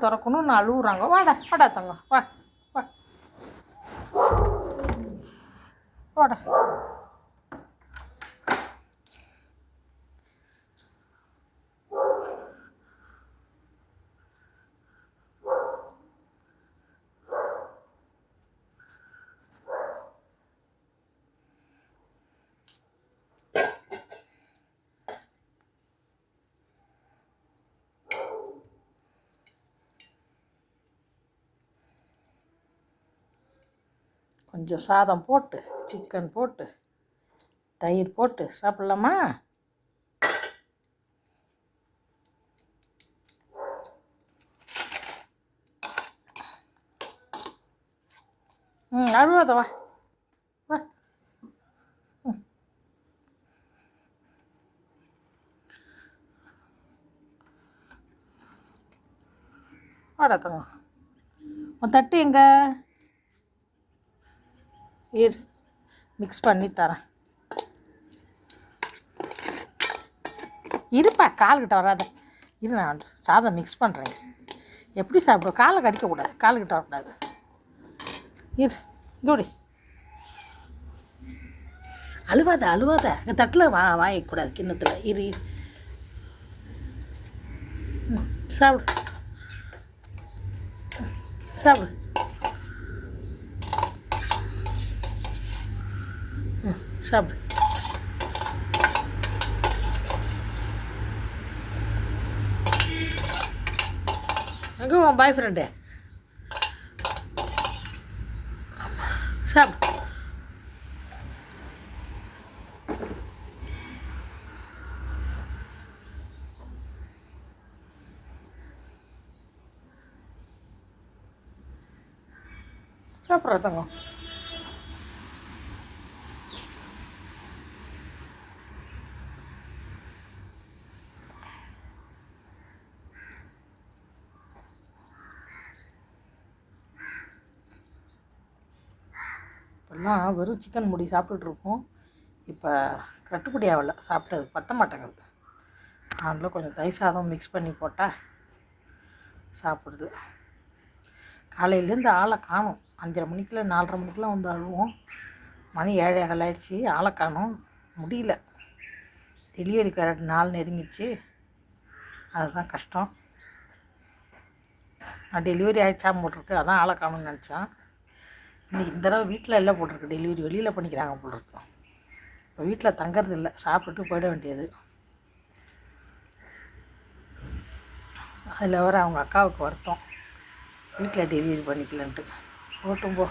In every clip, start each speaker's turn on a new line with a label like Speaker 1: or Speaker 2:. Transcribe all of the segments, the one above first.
Speaker 1: திறக்கணும்னு அழுகுறாங்க. வாடா வாடா தங்கம், வா வா வாடா. கொஞ்சம் சாதம் போட்டு, சிக்கன் போட்டு, தயிர் போட்டு சாப்பிட்லாமா? அழுவாத, வா வா. வாடா தங்கம். உன் தட்டு எங்க? இரு, மிக்ஸ் பண்ணி தரேன். இருப்பா, கால்கிட்ட வராத. இரு, நான் சாதம் மிக்ஸ் பண்ணுறேன். எப்படி சாப்பிடுவோம்? காலை கடிக்கக்கூடாது, கால்கிட்ட வரக்கூடாது. இரு, இங்கோடி. அழுவாத அழுவாத. எங்கள் தட்டில் வாயக்கூடாது, கிண்ணத்தில். இரு சாப்பிடு சாப்பிடு. சாப்பிடு. எங்கே உன் பாய் ஃப்ரெண்டு? சாப்பிடு. சாப்பிட்றா தங்கம். இப்போல்லாம் வெறும் சிக்கன் முடி சாப்பிட்டுட்ருக்கோம். இப்போ கட்டுப்படி ஆகலை, சாப்பிட்டது பத்த மாட்டேங்குது. அதனால் கொஞ்சம் தயிர் சாதம் மிக்ஸ் பண்ணி போட்டால் சாப்பிடுது. காலையிலேருந்து ஆளை காணும். 5:30 மணிக்குள்ள 4:30 மணிக்கெலாம் வந்து அழுவோம். மணி 7:15 ஆயிடுச்சு, ஆளை காணும். முடியல. டெலிவரி கரெக்ட் நாள் நெருங்கிடுச்சு. அதுதான் கஷ்டம். நான் டெலிவரி ஆகிடுச்சாம போட்டிருக்கு, அதான் ஆளை காணும்னு நினச்சேன். இன்னைக்கு இந்த தடவை வீட்டில் எல்லாம் போட்டிருக்கு, டெலிவரி வெளியில் பண்ணிக்கிறாங்க போட்டிருக்கு. இப்போ வீட்டில் தங்கிறது இல்லை, சாப்பிட்டுட்டு போயிட வேண்டியது. அதில் வர அவங்க அக்காவுக்கு வருத்தம், வீட்டில் டெலிவரி பண்ணிக்கலன்ட்டு. போட்டும் போ,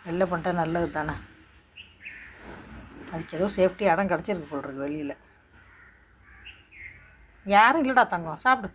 Speaker 1: வெளில பண்ணிட்டா நல்லது தானே. அதுக்கு ஏதோ சேஃப்டி இடம் கிடச்சிருக்கு போட்டிருக்கு வெளியில். யாரும் இல்லைடா தங்கம், சாப்பிடு.